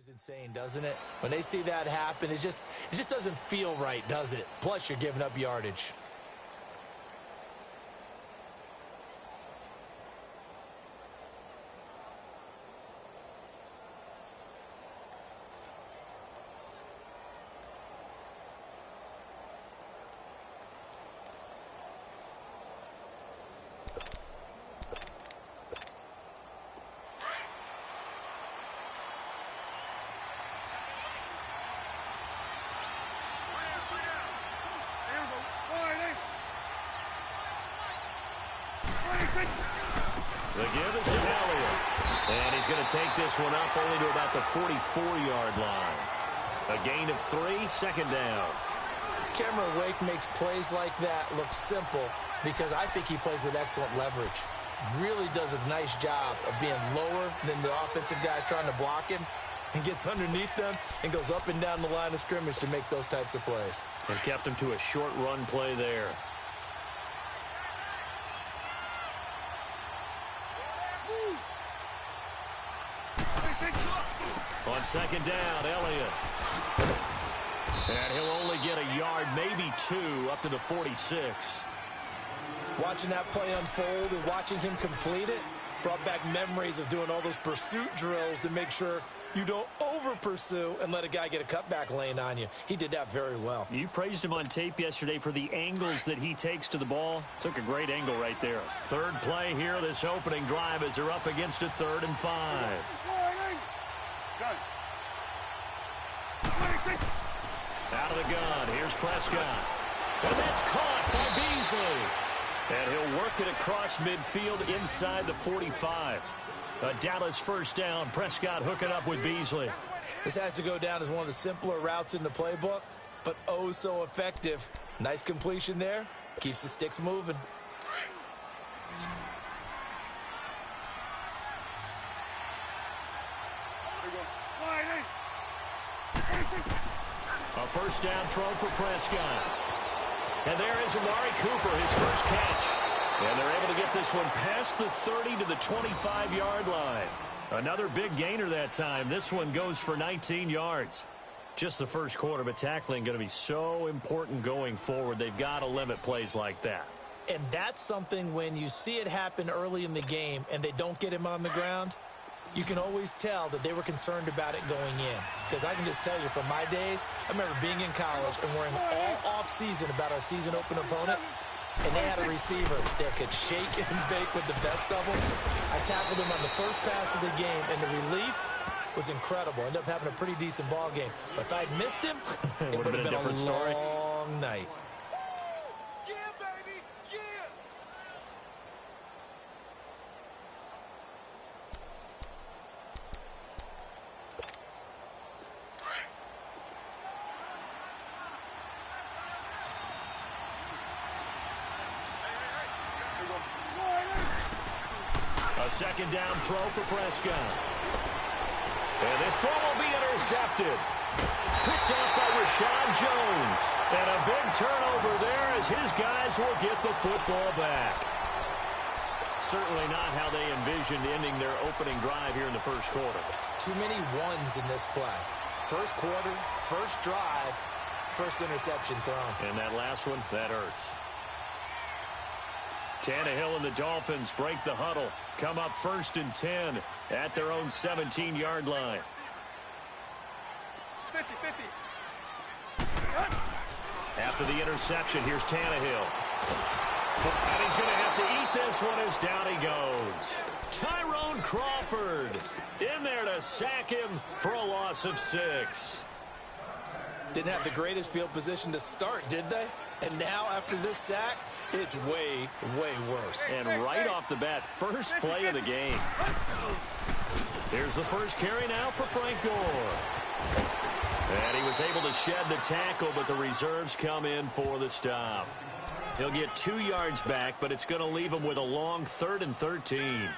Is insane, doesn't it? When they see that happen, it just doesn't feel right, does it? Plus, you're giving up yardage. The give is to Elliott. And he's going to take this one up only to about the 44-yard line. A gain of 3, second down. Cameron Wake makes plays like that look simple because I think he plays with excellent leverage. Really does a nice job of being lower than the offensive guys trying to block him and gets underneath them and goes up and down the line of scrimmage to make those types of plays. And kept him to a short run play there. On second down, Elliott. And he'll only get a yard, maybe 2, up to the 46. Watching that play unfold and watching him complete it brought back memories of doing all those pursuit drills to make sure you don't over-pursue and let a guy get a cutback lane on you. He did that very well. You praised him on tape yesterday for the angles that he takes to the ball. Took a great angle right there. Third play here, this opening drive as they're up against a 3rd and 5. Out of the gun, here's Prescott. And that's caught by Beasley. And he'll work it across midfield inside the 45. A Dallas first down. Prescott hooking up with Beasley. This has to go down as one of the simpler routes in the playbook, but oh so effective. Nice completion there. Keeps the sticks moving. A first down throw for Prescott. And there is Amari Cooper, his first catch. And they're able to get this one past the 30 to the 25-yard line. Another big gainer that time. This one goes for 19 yards. Just the first quarter, but tackling going to be so important going forward. They've got to limit plays like that. And that's something when you see it happen early in the game and they don't get him on the ground, you can always tell that they were concerned about it going in. Because I can just tell you from my days, I remember being in college and worrying all off-season about our season-open opponent, and they had a receiver that could shake and bake with the best of them. I tackled him on the first pass of the game, and the relief was incredible. Ended up having a pretty decent ball game. But if I'd missed him, it would have been a different story. Long night. A second down throw for Prescott. And this throw will be intercepted. Picked off by Rashad Jones. And a big turnover there as his guys will get the football back. Certainly not how they envisioned ending their opening drive here in the first quarter. Too many ones in this play. First quarter, first drive, first interception thrown. And that last one, that hurts. Tannehill and the Dolphins break the huddle. Come up 1st and 10 at their own 17-yard line. 50-50. After the interception, here's Tannehill. And he's going to have to eat this one as down he goes. Tyrone Crawford in there to sack him for a loss of 6. Didn't have the greatest field position to start, did they? And now, after this sack, it's way, way worse. And right off the bat, first play of the game. Here's the first carry now for Frank Gore. And he was able to shed the tackle, but the reserves come in for the stop. He'll get 2 yards back, but it's going to leave him with a long 3rd and 13.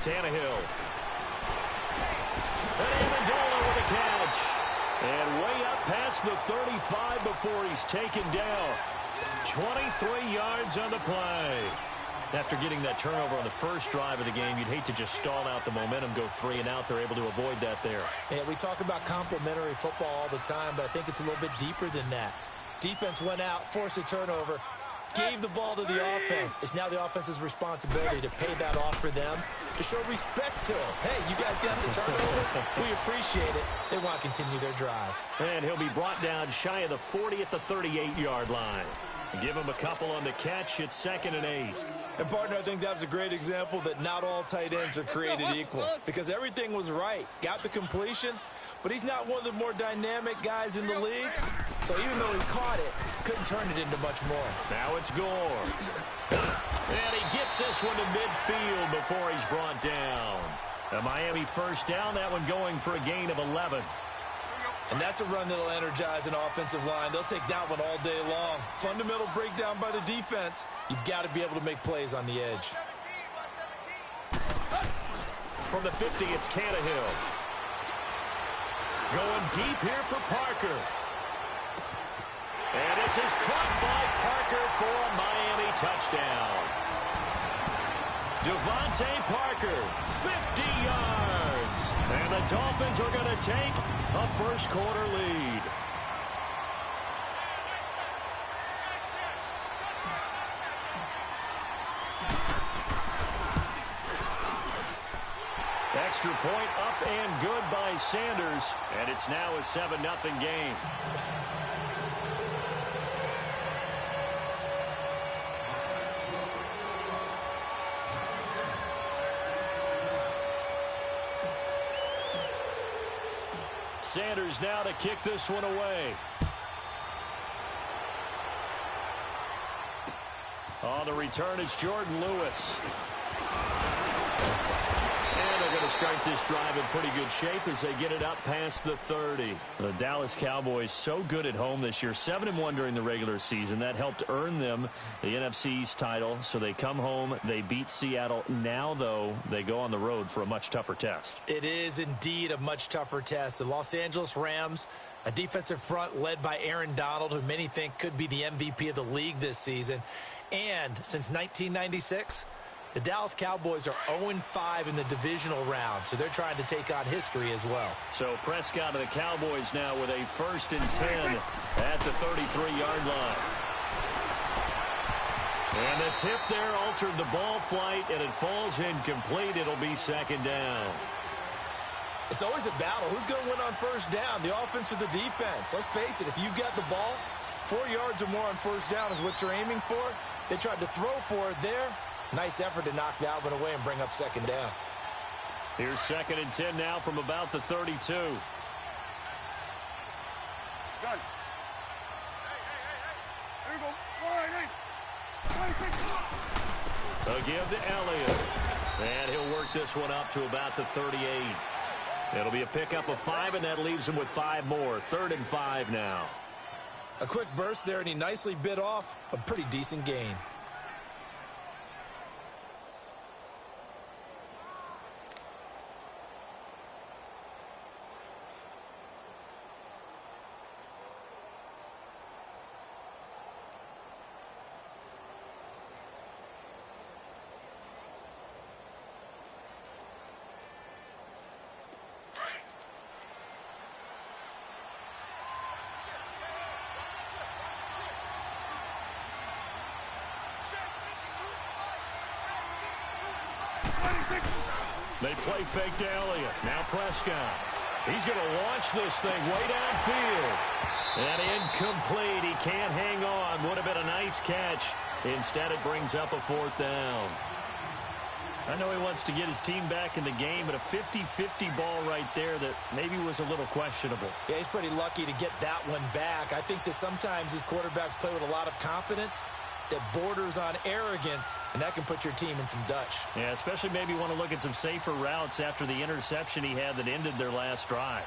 Tannehill. And Amendola with a catch. And way up past the 35 before he's taken down. 23 yards on the play. After getting that turnover on the first drive of the game, you'd hate to just stall out the momentum, go 3 and out. They're able to avoid that there. Yeah, we talk about complementary football all the time, but I think it's a little bit deeper than that. Defense went out, forced a turnover, gave the ball to the offense. It's now the offense's responsibility to pay that off for them, to show respect to them. Hey, you guys got the turnover. We appreciate it. They want to continue their drive. And he'll be brought down shy of the 40 at the 38-yard line. Give him a couple on the catch. It's 2nd and 8. And, partner, I think that was a great example that not all tight ends are created equal, because everything was right. Got the completion, but he's not one of the more dynamic guys in the league. So even though he caught it, couldn't turn it into much more. Now it's Gore. And he gets this one to midfield before he's brought down. A Miami first down, that one going for a gain of 11. And that's a run that'll energize an offensive line. They'll take that one all day long. Fundamental breakdown by the defense. You've got to be able to make plays on the edge. From the 50, it's Tannehill. Going deep here for Parker. And this is caught by Parker for a Miami touchdown. Devontae Parker, 50 yards. And the Dolphins are going to take a first-quarter lead. Extra point up and good by Sanders. And it's now a 7-0 game. Sanders now to kick this one away. On the return, it's Jordan Lewis. And they're going to start this drive in pretty good shape as they get it up past the 30. The Dallas Cowboys so good at home this year, 7-1 during the regular season. That helped earn them the NFC East title. So they come home, they beat Seattle. Now, though, they go on the road for a much tougher test. It is indeed a much tougher test. The Los Angeles Rams, a defensive front led by Aaron Donald, who many think could be the MVP of the league this season. And since 1996, the Dallas Cowboys are 0-5 in the divisional round, so they're trying to take on history as well. So Prescott of the Cowboys now with a 1st and 10 at the 33-yard line. And the tip there altered the ball flight, and it falls incomplete. It'll be 2nd down. It's always a battle. Who's going to win on first down, the offense or the defense? Let's face it, if you've got the ball, 4 yards or more on first down is what you're aiming for. They tried to throw for it there. Nice effort to knock that one away and bring up 2nd down. Here's 2nd and 10 now from about the 32. Done. A give to Elliott. And he'll work this one up to about the 38. It'll be a pickup of 5, and that leaves him with 5 more. 3rd and 5 now. A quick burst there, and he nicely bit off a pretty decent gain. They play fake to Elliott. Now Prescott. He's going to launch this thing way downfield. And incomplete. He can't hang on. Would have been a nice catch. Instead, it brings up a 4th down. I know he wants to get his team back in the game, but a 50-50 ball right there that maybe was a little questionable. Yeah, he's pretty lucky to get that one back. I think that sometimes these quarterbacks play with a lot of confidence that borders on arrogance, and that can put your team in some Dutch. Yeah, especially maybe want to look at some safer routes after the interception he had that ended their last drive.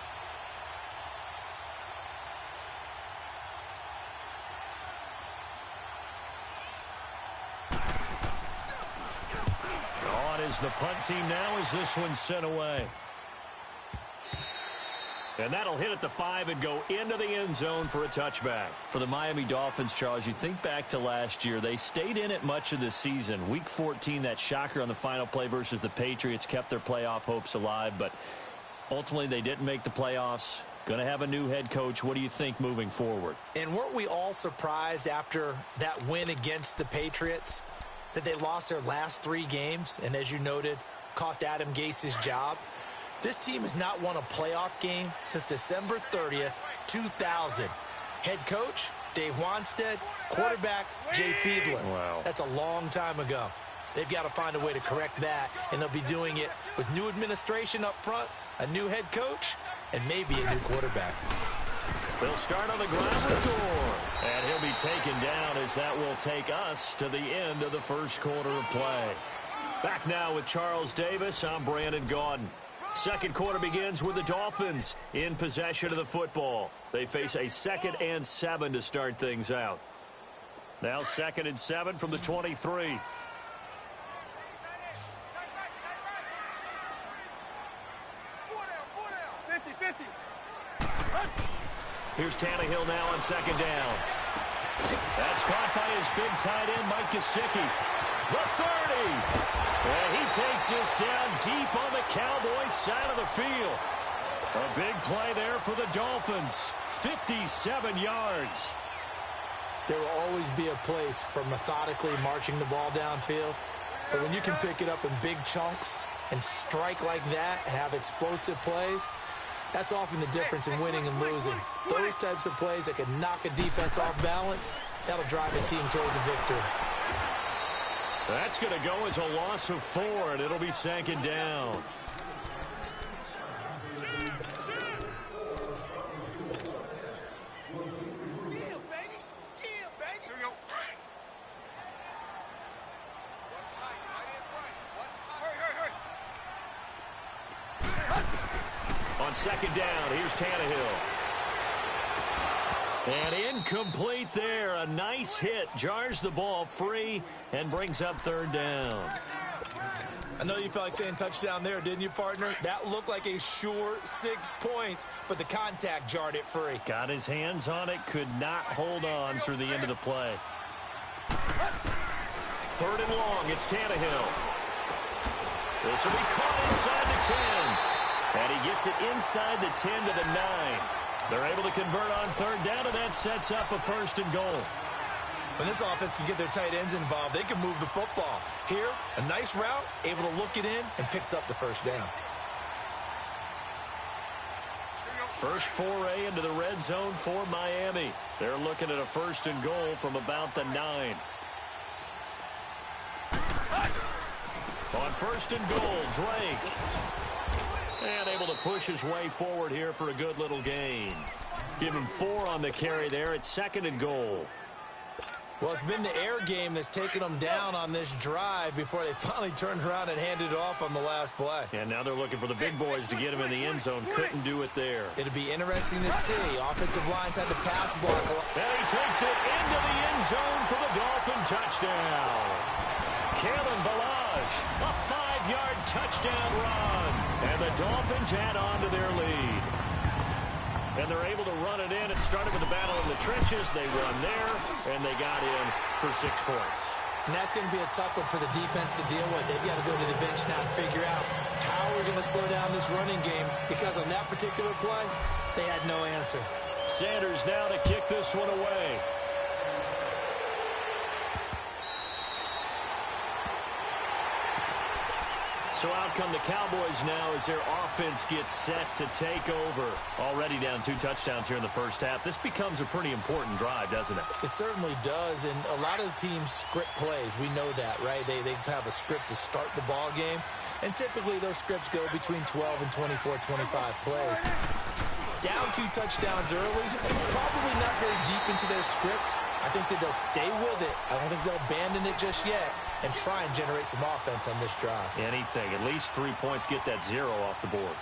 On his the punt team now as this one's sent away. And that'll hit at the 5 and go into the end zone for a touchback. For the Miami Dolphins, Charles, you think back to last year. They stayed in it much of the season. Week 14, that shocker on the final play versus the Patriots kept their playoff hopes alive. But ultimately, they didn't make the playoffs. Going to have a new head coach. What do you think moving forward? And weren't we all surprised after that win against the Patriots that they lost their last 3 games? And as you noted, cost Adam Gase his job. This team has not won a playoff game since December 30th, 2000. Head coach, Dave Wanstead. Quarterback, Jay Fiedler. Wow. That's a long time ago. They've got to find a way to correct that, and they'll be doing it with new administration up front, a new head coach, and maybe a new quarterback. They'll start on the ground with Gore. And he'll be taken down as that will take us to the end of the first quarter of play. Back now with Charles Davis, I'm Brandon Gaudin. Second quarter begins with the Dolphins in possession of the football. They face a 2nd and 7 to start things out. Now 2nd and 7 from the 23. Here's Tannehill now on 2nd down. That's caught by his big tight end, Mike Gesicki. The 30. And he takes this down deep on the Cowboys side of the field. A big play there for the Dolphins. 57 yards. There will always be a place for methodically marching the ball downfield. But when you can pick it up in big chunks and strike like that, have explosive plays, that's often the difference in winning and losing. Those types of plays that can knock a defense off balance, that'll drive a team towards a victory. That's going to go as a loss of 4, and it'll be 2nd down. On 2nd down, here's Tannehill. And incomplete there. A nice hit. Jars the ball free and brings up 3rd down. I know you felt like saying touchdown there, didn't you, partner? That looked like a sure 6 points, but the contact jarred it free. Got his hands on it. Could not hold on through the end of the play. 3rd and long. It's Tannehill. This will be caught inside the 10. And he gets it inside the 10 to the 9. They're able to convert on 3rd down, and that sets up a 1st and goal. When this offense can get their tight ends involved, they can move the football. Here, a nice route, able to look it in, and picks up the 1st down. First foray into the red zone for Miami. They're looking at a 1st and goal from about the 9. On 1st and goal, Drake. And able to push his way forward here for a good little gain. Give him 4 on the carry there at 2nd and goal. Well, it's been the air game that's taken them down on this drive before they finally turned around and handed it off on the last play. And now they're looking for the big boys to get him in the end zone. Couldn't do it there. It'll be interesting to see. Offensive lines had to pass block. And he takes it into the end zone for the Dolphin touchdown. Kalen Ballage, a 5-yard touchdown run. And the Dolphins add on to their lead. And they're able to run it in. It started with the battle in the trenches. They run there, and they got in for 6 points. And that's going to be a tough one for the defense to deal with. They've got to go to the bench now and figure out how we're going to slow down this running game, because on that particular play, they had no answer. Sanders now to kick this one away. So out come the Cowboys now as their offense gets set to take over. Already down 2 touchdowns here in the first half. This becomes a pretty important drive, doesn't it? It certainly does, and a lot of the teams script plays. We know that, right? They have a script to start the ball game, and typically those scripts go between 12 and 24, 25 plays. Down 2 touchdowns early, probably not very deep into their script. I think that they'll stay with it. I don't think they'll abandon it just yet and try and generate some offense on this drive. Anything. At least 3 points, get that 0 off the board.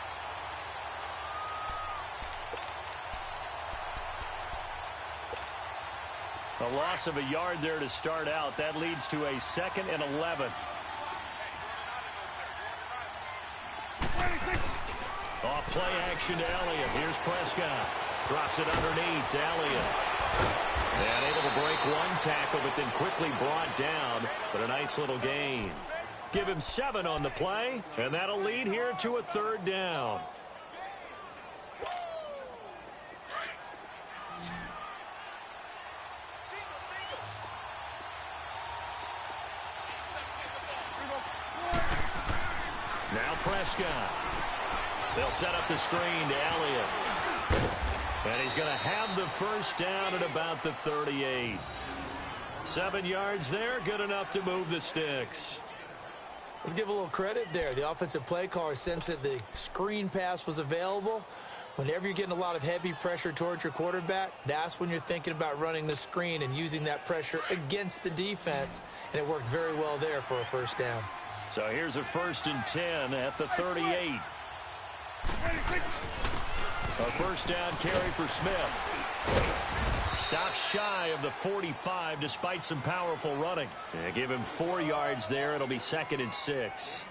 A loss of a yard there to start out. That leads to a 2nd and 11. Play action to Elliott. Here's Prescott. Drops it underneath to Elliott. And able to break one tackle, but then quickly brought down. But a nice little gain. Give him 7 on the play, and that'll lead here to a 3rd down. Now Prescott. They'll set up the screen to Elliott. And he's going to have the first down at about the 38. 7 yards there, good enough to move the sticks. Let's give a little credit there. The offensive play caller sensed that the screen pass was available. Whenever you're getting a lot of heavy pressure towards your quarterback, that's when you're thinking about running the screen and using that pressure against the defense. And it worked very well there for a first down. So here's a 1st and 10 at the 38. A first down carry for Smith. Stops shy of the 45 despite some powerful running. And give him 4 yards there. It'll be 2nd and 6.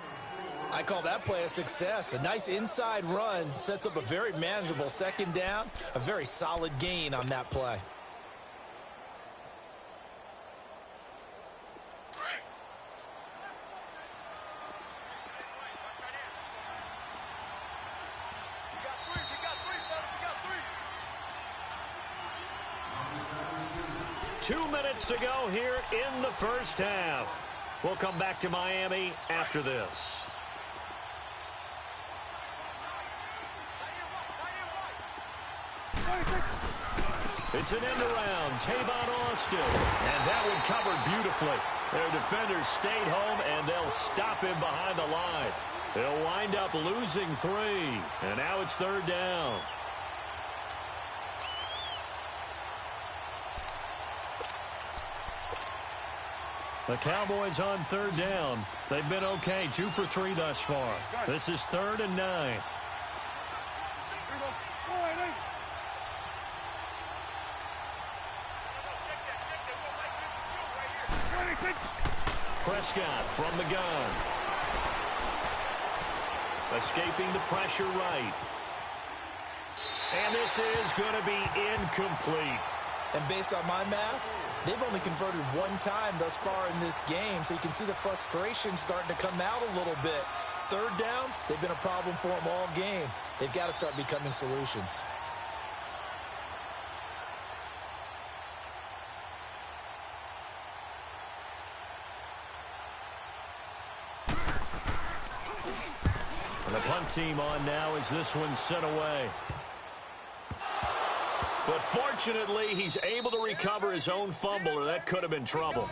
I call that play a success. A nice inside run sets up a very manageable 2nd down. A very solid gain on that play. Two minutes to go here in the first half. We'll come back to Miami after this. It's an end around. Tavon Austin. And that one covered beautifully. Their defenders stayed home, and they'll stop him behind the line. They'll wind up losing 3. And now it's 3rd down. The Cowboys on 3rd down. They've been okay, 2 for 3 thus far. This is 3rd and 9. Prescott from the gun. Escaping the pressure right. And this is going to be incomplete. And based on my math, they've only converted 1 time thus far in this game, so you can see the frustration starting to come out a little bit. 3rd downs, they've been a problem for them all game. They've got to start becoming solutions. And the punt team on now as this one's sent away. But fortunately, he's able to recover his own fumble, or that could have been trouble.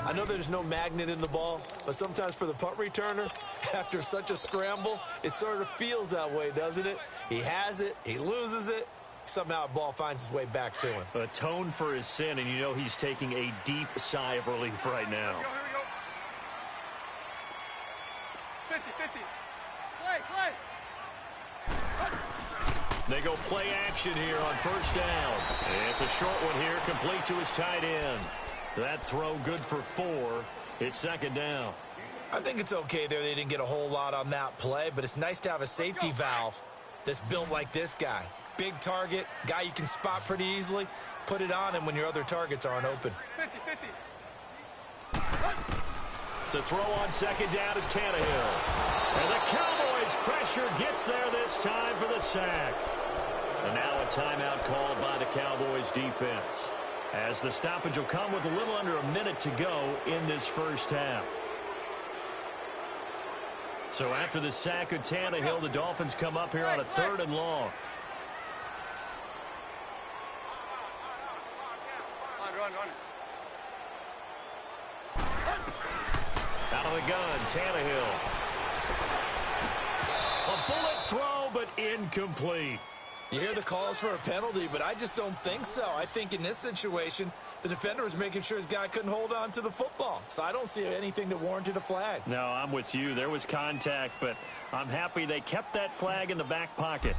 I know there's no magnet in the ball, but sometimes for the punt returner, after such a scramble, it sort of feels that way, doesn't it? He has it, he loses it, somehow the ball finds its way back to him. Atone for his sin, and you know he's taking a deep sigh of relief right now. Here we go. 50-50. Play. They go play action here on 1st down. And it's a short one here, complete to his tight end. That throw good for 4. It's 2nd down. I think it's okay there. They didn't get a whole lot on that play, but it's nice to have a safety valve that's built like this guy. Big target, guy you can spot pretty easily. Put it on him when your other targets aren't open. 50-50. To throw on 2nd down is Tannehill. And the Cowboys' pressure gets there this time for the sack. And now a timeout called by the Cowboys defense, as the stoppage will come with a little under a minute to go in this first half. So after the sack of Tannehill, the Dolphins come up here on a 3rd and long. Run. Out of the gun, Tannehill. A bullet throw, but incomplete. You hear the calls for a penalty, but I just don't think so. I think in this situation, the defender was making sure his guy couldn't hold on to the football. So I don't see anything that warranted a flag. No, I'm with you. There was contact, but I'm happy they kept that flag in the back pocket.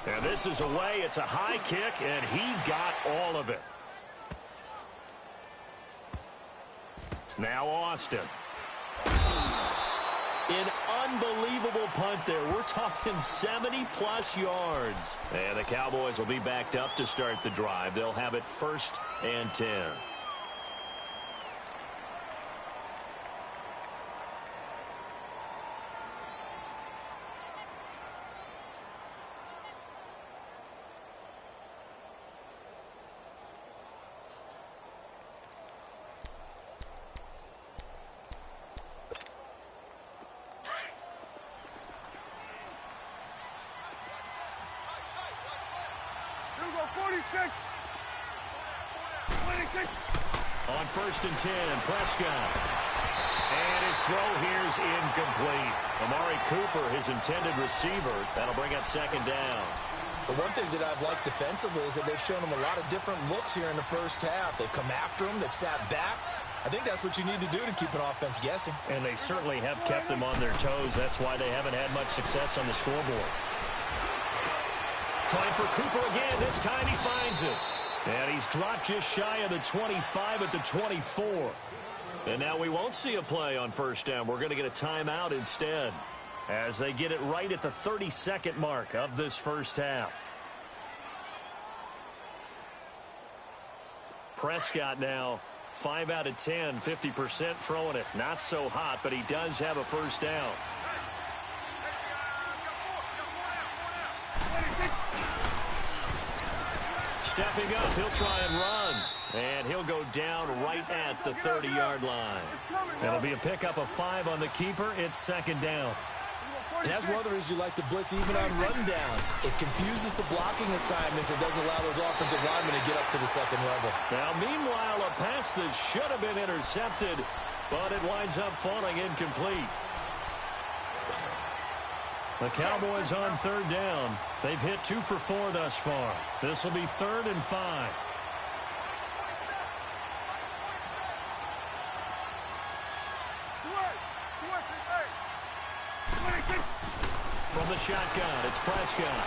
And this is away. It's a high kick, and he got all of it. An unbelievable punt there. We're talking 70-plus yards. And the Cowboys will be backed up to start the drive. They'll have it 1st and 10. On 1st and 10, Prescott. And his throw here's incomplete. Amari Cooper, his intended receiver. That'll bring up 2nd down. The one thing that I've liked defensively is that they've shown him a lot of different looks here in the first half. They've come after him. They've sat back. I think that's what you need to do to keep an offense guessing. And they certainly have kept them on their toes. That's why they haven't had much success on the scoreboard. Trying for Cooper again. This time he finds it. And he's dropped just shy of the 25 at the 24. And now we won't see a play on 1st down. We're going to get a timeout instead, as they get it right at the 32nd mark of this first half. Prescott now 5 out of 10, 50% throwing it. Not so hot, but he does have a 1st down. Stepping up, he'll try and run. And he'll go down right at the 30-yard line. It'll be a pickup of 5 on the keeper. It's 2nd down. And that's one of the reasons you like to blitz even on rundowns. It confuses the blocking assignments. It doesn't allow those offensive linemen to get up to the 2nd level. Now, meanwhile, a pass that should have been intercepted, but it winds up falling incomplete. The Cowboys on 3rd down. They've hit 2 for 4 thus far. This will be 3rd and 5. From the shotgun, it's Prescott.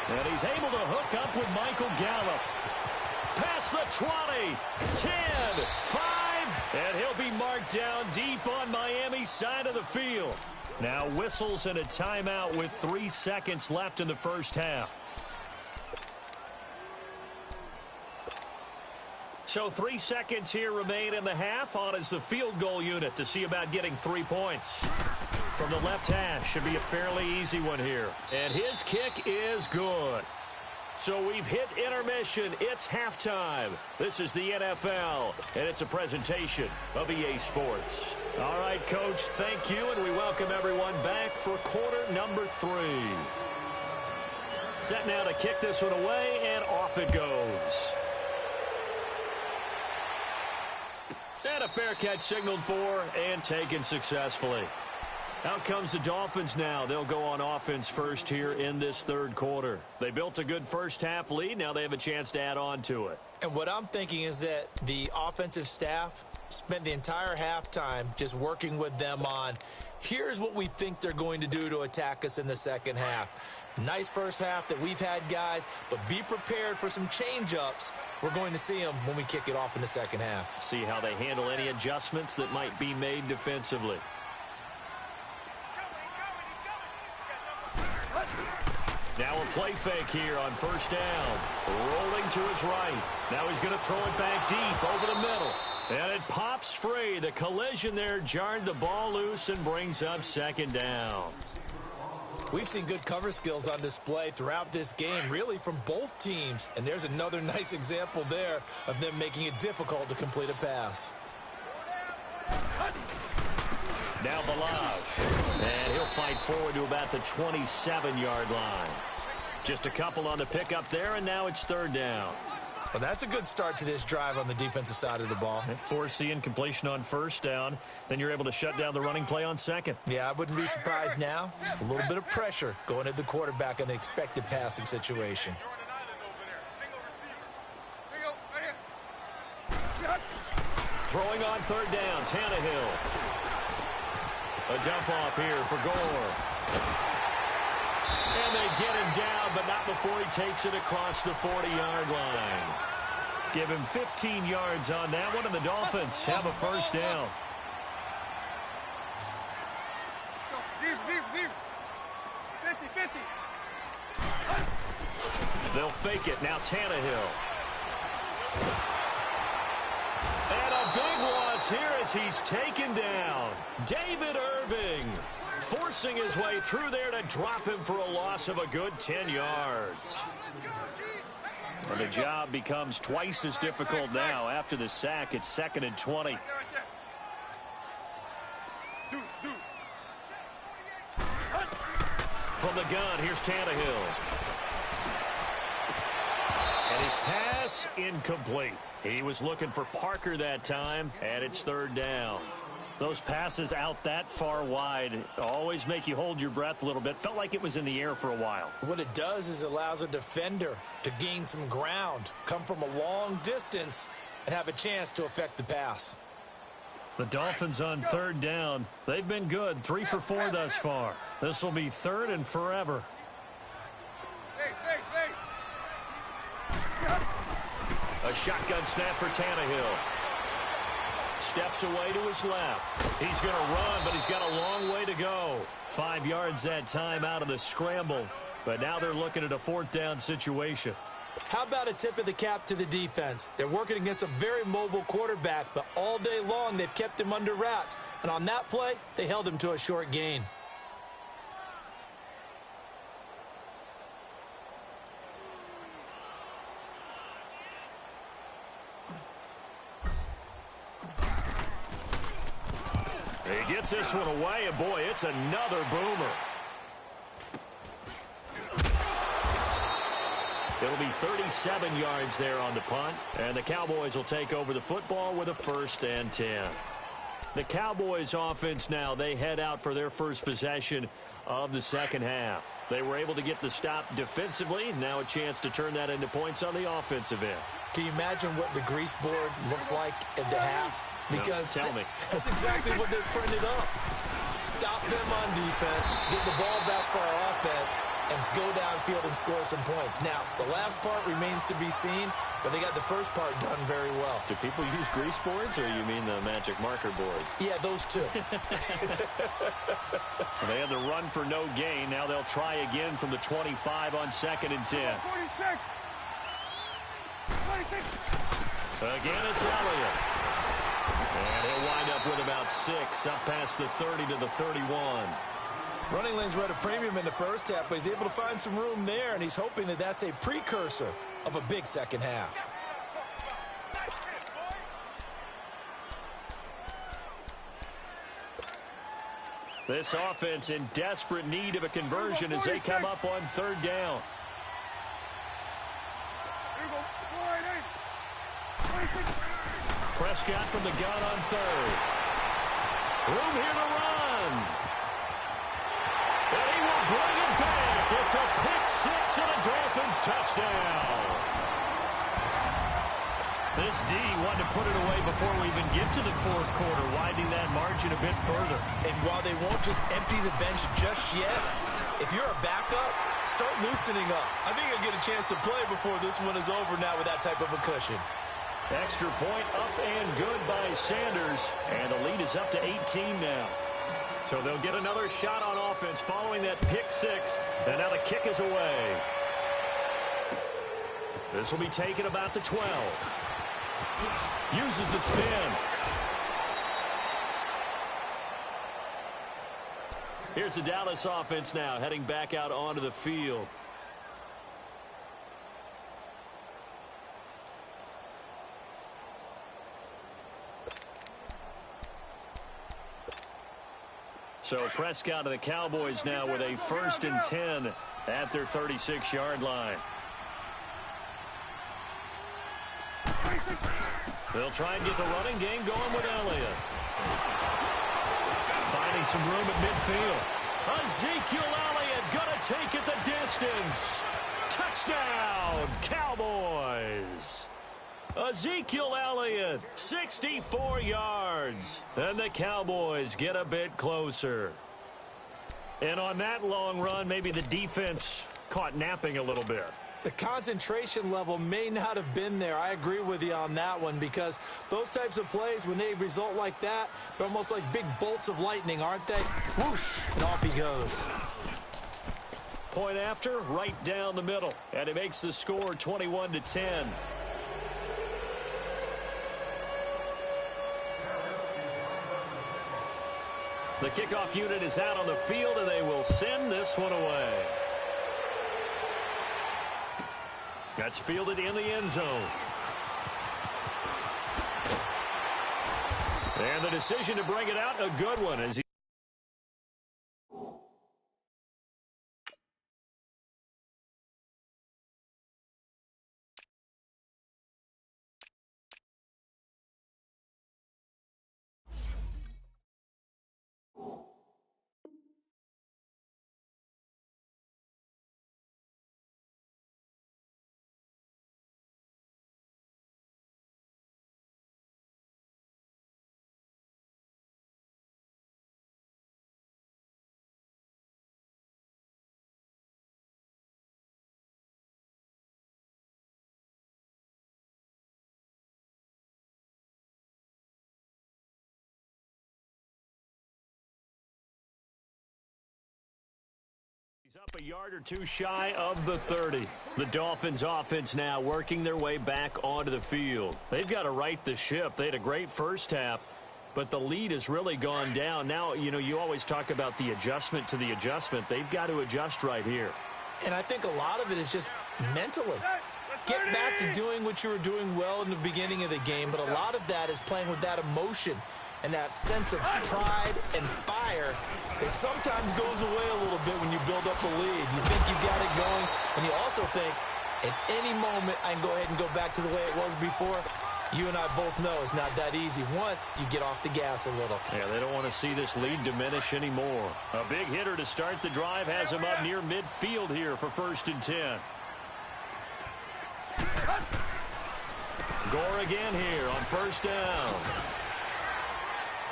And he's able to hook up with Michael Gallup. Past the 20, 10, 5, and he'll be marked down deep on Miami's side of the field. Now whistles and a timeout with 3 seconds left in the first half. So 3 seconds here remain in the half. On is the field goal unit to see about getting 3 points. From the left hash, should be a fairly easy one here. And his kick is good. So we've hit intermission. It's halftime. This is the NFL, and it's a presentation of EA Sports. All right, Coach, thank you, and we welcome everyone back for quarter number 3. Set now to kick this one away, and off it goes. And a fair catch signaled for and taken successfully. Out comes the Dolphins now. They'll go on offense first here in this 3rd quarter. They built a good first half lead. Now they have a chance to add on to it. And what I'm thinking is that the offensive staff spent the entire halftime just working with them on, here's what we think they're going to do to attack us in the second half. Nice first half that we've had, guys, but be prepared for some change-ups. We're going to see them when we kick it off in the second half. See how they handle any adjustments that might be made defensively. Now a play fake here on first down. Rolling to his right. Now he's going to throw it back deep over the middle. And it pops free. The collision there jarred the ball loose and brings up 2nd down. We've seen good cover skills on display throughout this game, really from both teams. And there's another nice example there of them making it difficult to complete a pass. Now Balaj. And he'll fight forward to about the 27-yard line. Just a couple on the pickup there, and now it's 3rd down. Well, that's a good start to this drive on the defensive side of the ball. Foreseeing completion on first down. Then you're able to shut down the running play on 2nd. Yeah, I wouldn't be surprised now. A little bit of pressure going at the quarterback in an expected passing situation. Throwing on 3rd down, Tannehill. A dump off here for Gore. And they get him down, but not before he takes it across the 40-yard line. Give him 15 yards on that one, and the Dolphins have a first down. 50. They'll fake it. Now Tannehill. And a big loss here as he's taken down. David Irving forcing his way through there to drop him for a loss of a good 10 yards. And the job becomes twice as difficult now. After the sack, it's 2nd and 20. From the gun, here's Tannehill. And his pass incomplete. He was looking for Parker that time, and it's 3rd down. Those passes out that far wide always make you hold your breath a little bit. Felt like it was in the air for a while. What it does is it allows a defender to gain some ground, come from a long distance, and have a chance to affect the pass. The Dolphins on 3rd down. They've been good, 3 for 4 thus far. This will be 3rd and forever. A shotgun snap for Tannehill. Steps away to his left. He's going to run, but he's got a long way to go. 5 yards that time out of the scramble. But now they're looking at a 4th down situation. How about a tip of the cap to the defense? They're working against a very mobile quarterback, but all day long they've kept him under wraps. And on that play, they held him to a short gain. He gets this one away, and boy, it's another boomer. It'll be 37 yards there on the punt, and the Cowboys will take over the football with a 1st and 10. The Cowboys offense now, they head out for their first possession of the 2nd half. They were able to get the stop defensively. Now a chance to turn that into points on the offensive end. Can you imagine what the grease board looks like at the half? Because no, tell me. That's exactly what they printed up. Stop them on defense, get the ball back for our offense, and go downfield and score some points. Now, the last part remains to be seen, but they got the first part done very well. Do people use grease boards, or you mean the magic marker boards? Yeah, those two. They had the run for no gain. Now they'll try again from the 25 on 2nd and 10. 46. Again, it's Elliott. And he'll wind up with about 6, up past the 30 to the 31. Running lanes were at a premium in the first half, but he's able to find some room there, and he's hoping that that's a precursor of a big second half. This offense in desperate need of a conversion as they come up on 3rd down. Prescott from the gun on 3rd. Room here to run. And he will bring it back. It's a pick 6 and a Dolphins touchdown. This D wanted to put it away before we even get to the 4th quarter, widening that margin a bit further. And while they won't just empty the bench just yet, if you're a backup, start loosening up. I think you'll get a chance to play before this one is over now with that type of a cushion. Extra point up and good by Sanders. And the lead is up to 18 now. So they'll get another shot on offense following that pick 6. And now the kick is away. This will be taken about the 12. Uses the spin. Here's the Dallas offense now heading back out onto the field. So Prescott and the Cowboys now with a 1st and 10 at their 36-yard line. They'll try and get the running game going with Elliott. Finding some room at midfield. Ezekiel Elliott going to take it the distance. Touchdown, Cowboys. Ezekiel Elliott, 64 yards. And the Cowboys get a bit closer. And on that long run, maybe the defense caught napping a little bit. The concentration level may not have been there. I agree with you on that one, because those types of plays, when they result like that, they're almost like big bolts of lightning, aren't they? Whoosh, and off he goes. Point after, right down the middle. And it makes the score 21-10. The kickoff unit is out on the field, and they will send this one away. That's fielded in the end zone. And the decision to bring it out, a good one. As he He's up a yard or two shy of the 30. The Dolphins offense now working their way back onto the field. They've got to right the ship. They had a great first half, but the lead has really gone down. Now, you always talk about the adjustment to the adjustment. They've got to adjust right here. And I think a lot of it is just mentally. Get back to doing what you were doing well in the beginning of the game, but a lot of that is playing with that emotion and that sense of pride and fire that sometimes goes away a little bit when you build up a lead. You think you got it going, and you also think at any moment I can go ahead and go back to the way it was before. You and I both know it's not that easy once you get off the gas a little. Yeah, they don't want to see this lead diminish anymore. A big hitter to start the drive has him up near midfield here for 1st and 10. Gore again here on 1st down.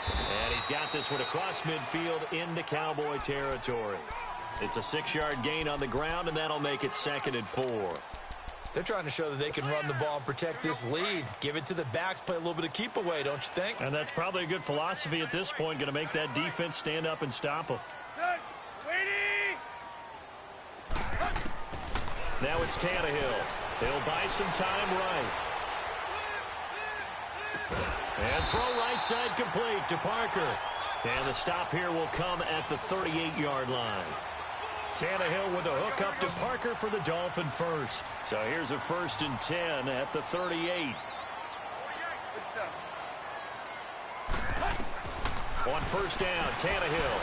And he's got this one across midfield into Cowboy territory. It's a 6-yard gain on the ground, and that'll make it 2nd and 4. They're trying to show that they can run the ball and protect this lead. Give it to the backs, play a little bit of keep away, don't you think? And that's probably a good philosophy at this point, going to make that defense stand up and stop them. Now it's Tannehill. He'll buy some time right. And throw right side complete to Parker. And the stop here will come at the 38-yard line. Tannehill with a hook up to Parker for the Dolphin first. So here's a 1st and 10 at the 38. On 1st down, Tannehill.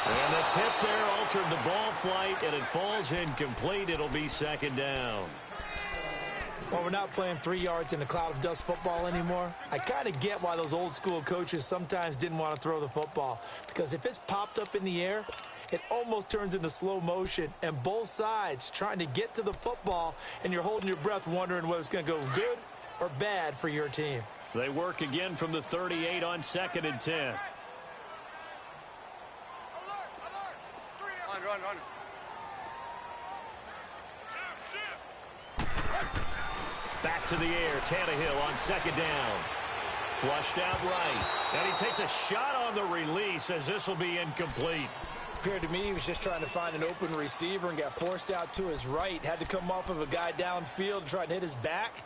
And the tip there altered the ball flight, and it falls incomplete. It'll be 2nd down. Well, we're not playing 3 yards in a cloud of dust football anymore. I kind of get why those old school coaches sometimes didn't want to throw the football, because if it's popped up in the air, it almost turns into slow motion, and both sides trying to get to the football, and you're holding your breath wondering whether it's going to go good or bad for your team. They work again from the 38 on 2nd and 10. Run. Back to the air, Tannehill on 2nd down. Flushed out right. And he takes a shot on the release as this will be incomplete. Appeared to me he was just trying to find an open receiver and got forced out to his right. Had to come off of a guy downfield and try to hit his back.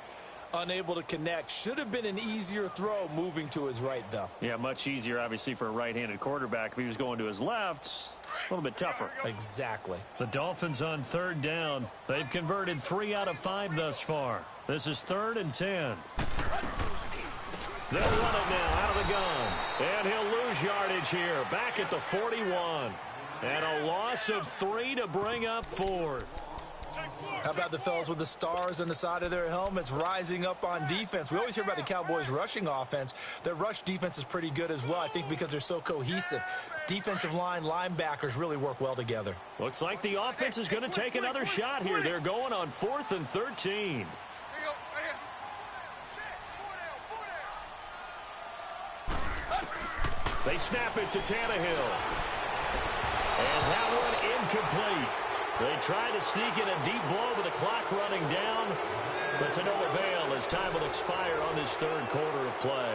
Unable to connect. Should have been an easier throw moving to his right, though. Yeah, much easier, obviously, for a right-handed quarterback. If he was going to his left, a little bit tougher. Exactly. The Dolphins on 3rd down. They've converted 3 out of 5 thus far. This is 3rd and 10. They'll run it now out of the gun. And he'll lose yardage here. Back at the 41. And a loss of 3 to bring up 4th. How about the fellas with the stars on the side of their helmets rising up on defense? We always hear about the Cowboys' rushing offense. Their rush defense is pretty good as well, I think, because they're so cohesive. Defensive line, linebackers really work well together. Looks like the offense is going to take another shot here. They're going on 4th and 13. They snap it to Tannehill. And that one incomplete. They try to sneak in a deep blow with the clock running down, but to no avail as time will expire on this 3rd quarter of play.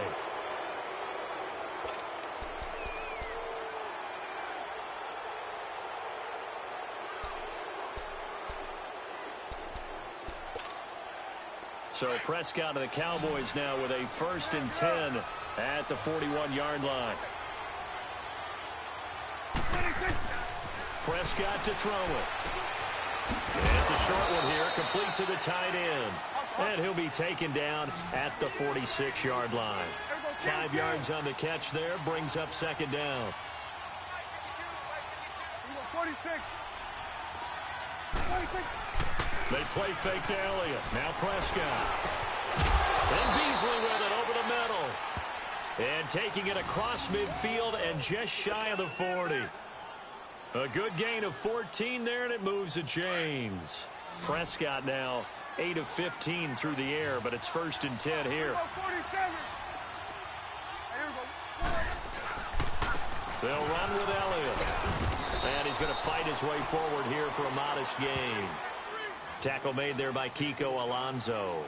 So Prescott and the Cowboys now with a 1st and 10 at the 41-yard line. Prescott to throw it. It's a short one here, complete to the tight end. And he'll be taken down at the 46-yard line. 5 yards on the catch there, brings up 2nd down. 46. They play fake to Elliott. Now Prescott. And Beasley with it over the middle. And taking it across midfield and just shy of the 40. A good gain of 14 there, and it moves the chains. Prescott now 8 of 15 through the air, but it's 1st and 10 here. They'll run with Elliott. And he's going to fight his way forward here for a modest gain. Tackle made there by Kiko Alonso.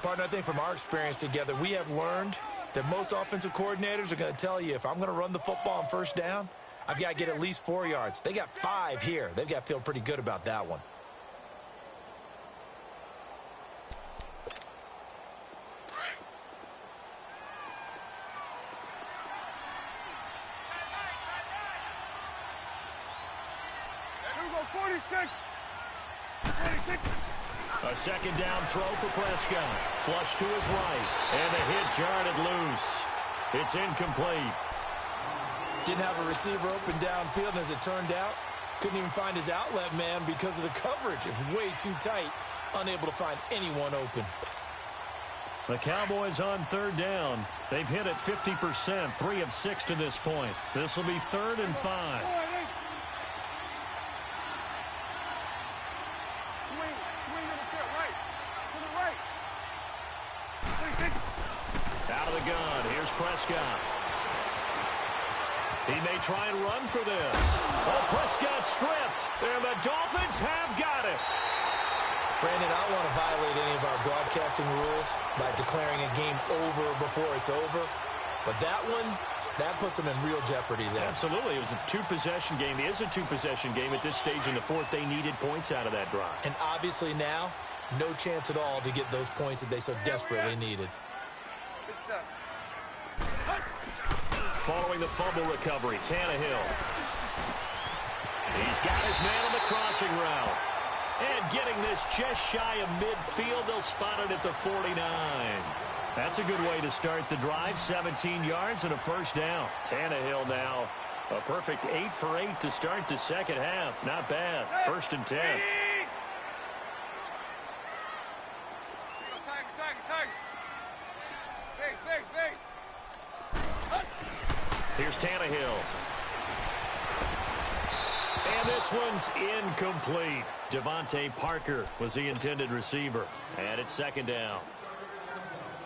Partner, I think from our experience together, we have learned that most offensive coordinators are going to tell you, if I'm going to run the football on 1st down, I've got to get at least 4 yards. They got 5 here. They've got to feel pretty good about that one. A 2nd down throw for Prescott. Flush to his right. And the hit jarred it loose. It's incomplete. Didn't have a receiver open downfield, and as it turned out, couldn't even find his outlet man because of the coverage. It was way too tight, unable to find anyone open. The Cowboys on 3rd down. They've hit it 50%, 3 of 6 to this point. This will be 3rd and 5. Out of the gun, here's Prescott. He may try and run for this. Oh, Prescott stripped, and the Dolphins have got it. Brandon, I don't want to violate any of our broadcasting rules by declaring a game over before it's over, but that one, that puts them in real jeopardy there. Absolutely. It was a 2-possession game. It is a 2-possession game at this stage in the 4th. They needed points out of that drive. And obviously now, no chance at all to get those points that they so desperately needed. Following the fumble recovery, Tannehill. He's got his man on the crossing route. And getting this just shy of midfield, they'll spot it at the 49. That's a good way to start the drive. 17 yards and a 1st down. Tannehill now a perfect 8 for 8 to start the 2nd half. Not bad. 1st and 10. Here's Tannehill. And this one's incomplete. Devontae Parker was the intended receiver. And it's 2nd down.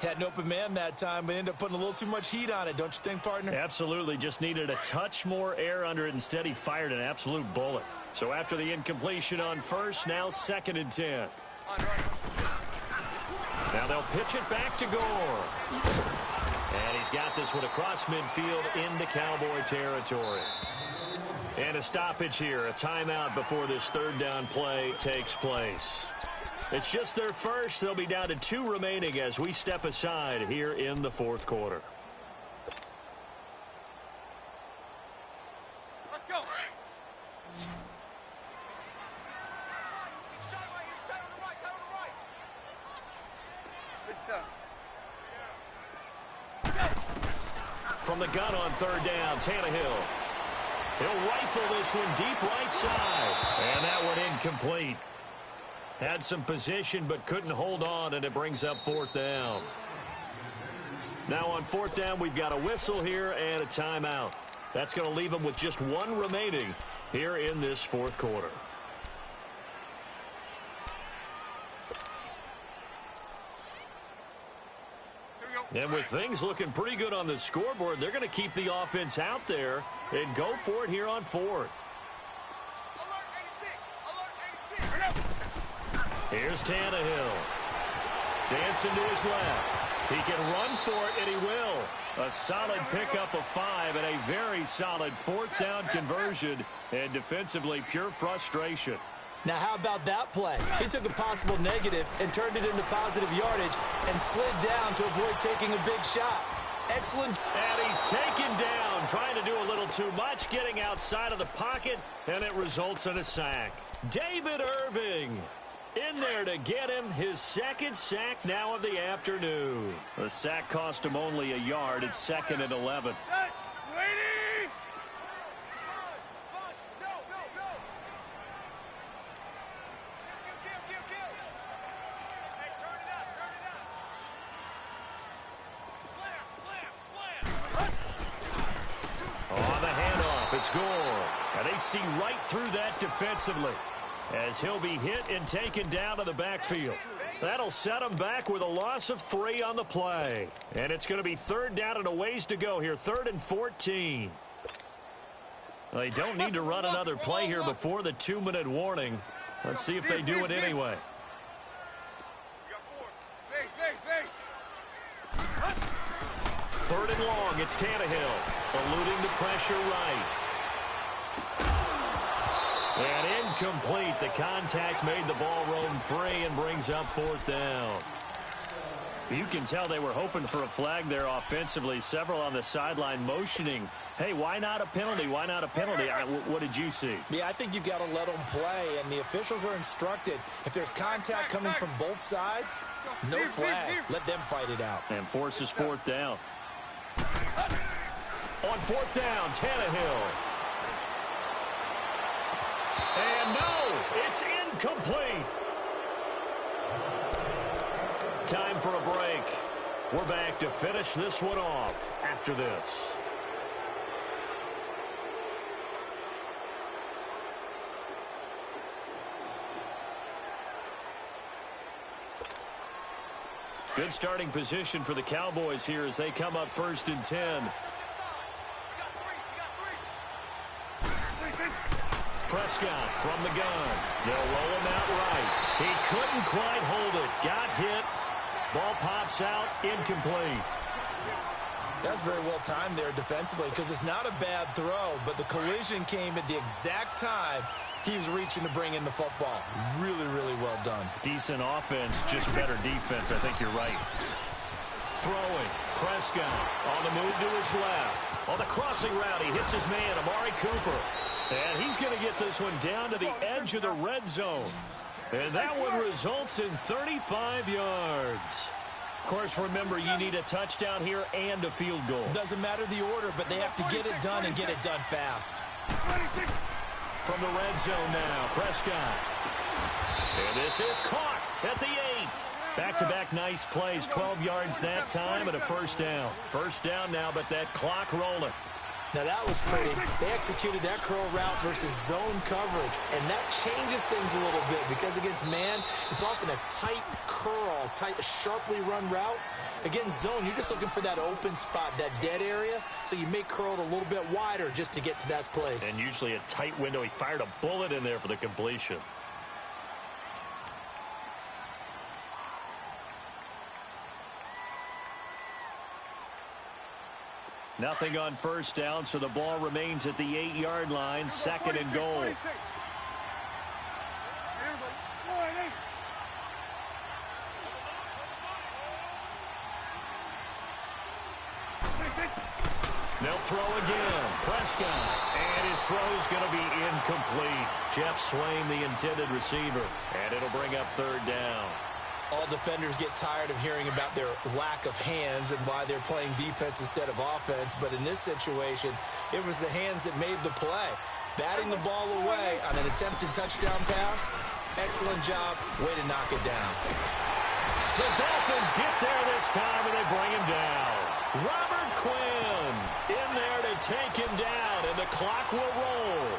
Had an open man that time, but ended up putting a little too much heat on it, don't you think, partner? Absolutely. Just needed a touch more air under it. Instead, he fired an absolute bullet. So after the incompletion on 1st, now 2nd and 10. Now they'll pitch it back to Gore. And he's got this one across midfield into Cowboy territory. And a stoppage here, a timeout before this 3rd down play takes place. It's just their first. They'll be down to 2 remaining as we step aside here in the 4th quarter. Let's go. From the gun on 3rd down, Tannehill. He'll rifle this one deep right side. And that one incomplete. Had some position but couldn't hold on, and it brings up 4th down. Now on 4th down, we've got a whistle here and a timeout. That's going to leave them with just 1 remaining here in this 4th quarter. And with things looking pretty good on the scoreboard, they're going to keep the offense out there and go for it here on 4th. Here's Tannehill. Dancing to his left. He can run for it, and he will. A solid pickup of 5 and a very solid 4th down conversion. And defensively, pure frustration. Now, how about that play? He took a possible negative and turned it into positive yardage and slid down to avoid taking a big shot. Excellent. And he's taken down, trying to do a little too much, getting outside of the pocket, and it results in a sack. David Irving in there to get him his second sack now of the afternoon. The sack cost him only a yard. It's 2nd and 11. On the handoff, it's Gore. And they see right through that defensively as he'll be hit and taken down to the backfield. That'll set him back with a loss of 3 on the play. And it's going to be 3rd down and a ways to go here, 3rd and 14. Well, they don't need to run another play here before the 2-minute warning. Let's see if they do it anyway. 3rd and long, it's Tannehill, eluding the pressure right. And incomplete. The contact made the ball roam free and brings up 4th down. You can tell they were hoping for a flag there offensively. Several on the sideline motioning, hey, why not a penalty? Why not a penalty? What did you see? Yeah, I think you've got to let them play, and the officials are instructed. If there's contact coming from both sides, no flag. Let them fight it out. And forces 4th down. On 4th down, Tannehill. And no, it's incomplete. Time for a break. We're back to finish this one off after this. Good starting position for the Cowboys here as they come up 1st and 10. Prescott from the gun. They'll roll him out right. He couldn't quite hold it. Got hit. Ball pops out. Incomplete. That's very well timed there defensively because it's not a bad throw, but the collision came at the exact time he was reaching to bring in the football. Really, really well done. Decent offense, just better defense. I think you're right. Throwing. Prescott on the move to his left. On the crossing route, he hits his man, Amari Cooper. And he's going to get this one down to the edge of the red zone. And that one results in 35 yards. Of course, remember, you need a touchdown here and a field goal. Doesn't matter the order, but they have to get it done and get it done fast. From the red zone now, Prescott. And this is caught at the 8. Back-to-back nice plays, 12 yards that time and a 1st down. 1st down now, but that clock rolling. Now that was pretty. They executed that curl route versus zone coverage, and that changes things a little bit because against man, it's often a tight curl, sharply run route. Against zone, you're just looking for that open spot, that dead area, so you may curl it a little bit wider just to get to that place. And usually a tight window. He fired a bullet in there for the completion. Nothing on 1st down, so the ball remains at the 8-yard line, 2nd and goal. They'll throw again. Prescott. And his throw's going to be incomplete. Jeff Swain, the intended receiver. And it'll bring up 3rd down. All defenders get tired of hearing about their lack of hands and why they're playing defense instead of offense. But in this situation, it was the hands that made the play. Batting the ball away on an attempted touchdown pass. Excellent job. Way to knock it down. The Dolphins get there this time, and they bring him down. Robert Quinn in there to take him down, and the clock will roll.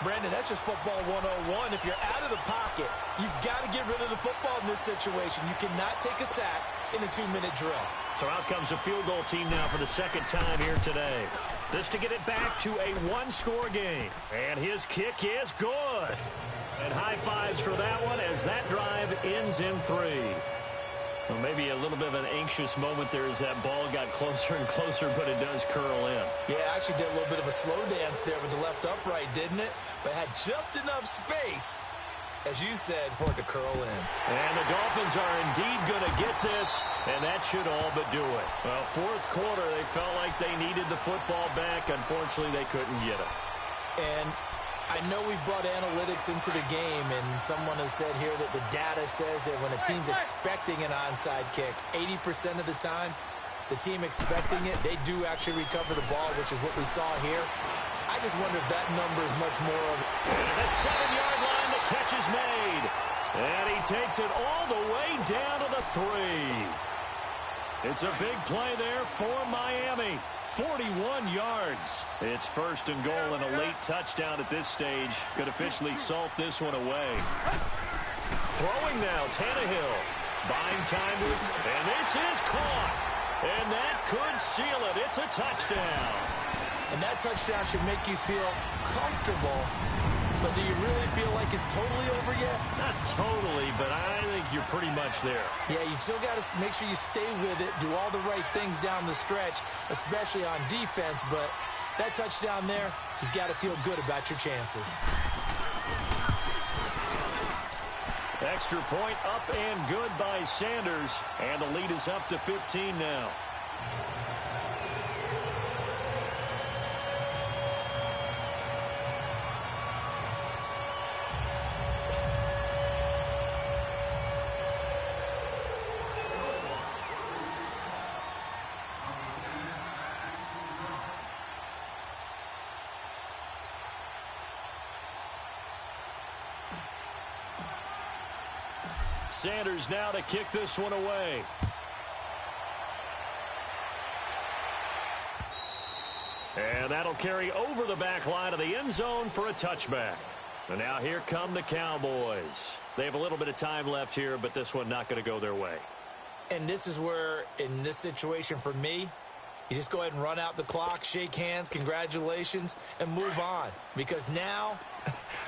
Brandon, that's just football 101. If you're out of the pocket, you've got to get rid of the football in this situation. You cannot take a sack in a 2-minute drill. So out comes a field goal team now for the 2nd time here today. This to get it back to a 1-score game. And his kick is good. And high fives for that one as that drive ends in 3. Well, maybe a little bit of an anxious moment there as that ball got closer and closer, but it does curl in. Yeah, actually did a little bit of a slow dance there with the left upright, didn't it? But had just enough space as you said, for it to curl in. And the Dolphins are indeed going to get this, and that should all but do it. Well, fourth quarter, they felt like they needed the football back. Unfortunately, they couldn't get it. And I know we brought analytics into the game, and someone has said here that the data says that when a team's expecting an onside kick, 80% of the time, the team expecting it, they do actually recover the ball, which is what we saw here. I just wonder if that number is much more of... And at the 7-yard line, the catch is made. And he takes it all the way down to the 3. It's a big play there for Miami. 41 yards. It's first and goal, and a late touchdown at this stage could officially salt this one away. Throwing now, Tannehill. Buying time to his... And this is caught. And that could seal it. It's a touchdown. And that touchdown should make you feel comfortable. But do you really feel like it's totally over yet? Not totally, but I think you're pretty much there. Yeah, you still got to make sure you stay with it, do all the right things down the stretch, especially on defense. But that touchdown there, you've got to feel good about your chances. Extra point up and good by Sanders. And the lead is up to 15 now. Sanders now to kick this one away. And that'll carry over the back line of the end zone for a touchback. And now here come the Cowboys. They have a little bit of time left here, but this one not going to go their way. And this is where, in this situation for me, you just go ahead and run out the clock, shake hands, congratulations, and move on. Because now,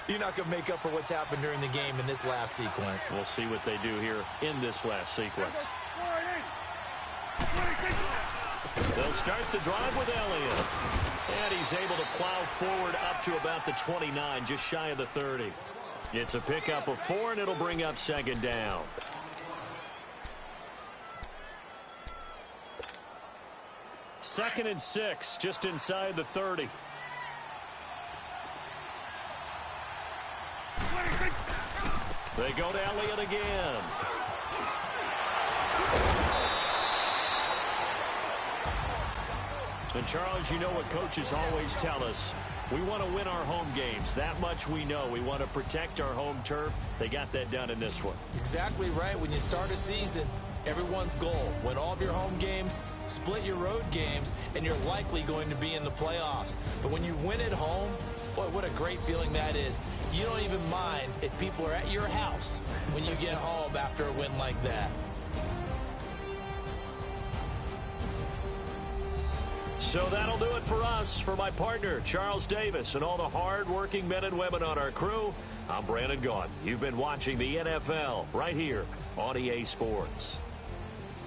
you're not going to make up for what's happened during the game in this last sequence. We'll see what they do here in this last sequence. They'll start the drive with Elliott. And he's able to plow forward up to about the 29, just shy of the 30. It's a pickup of 4, and it'll bring up second down. Second and 6, just inside the 30. They go to Elliott again. And Charles, you know what coaches always tell us. We want to win our home games. That much we know. We want to protect our home turf. They got that done in this one. Exactly right. When you start a season, everyone's goal, win all of your home games, split your road games, and you're likely going to be in the playoffs. But when you win at home, boy, what a great feeling that is. You don't even mind if people are at your house when you get home after a win like that. So that'll do it for us. For my partner, Charles Davis, and all the hard-working men and women on our crew, I'm Brandon Gaudin. You've been watching the NFL right here on EA Sports.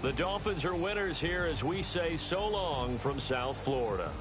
The Dolphins are winners here as we say so long from South Florida.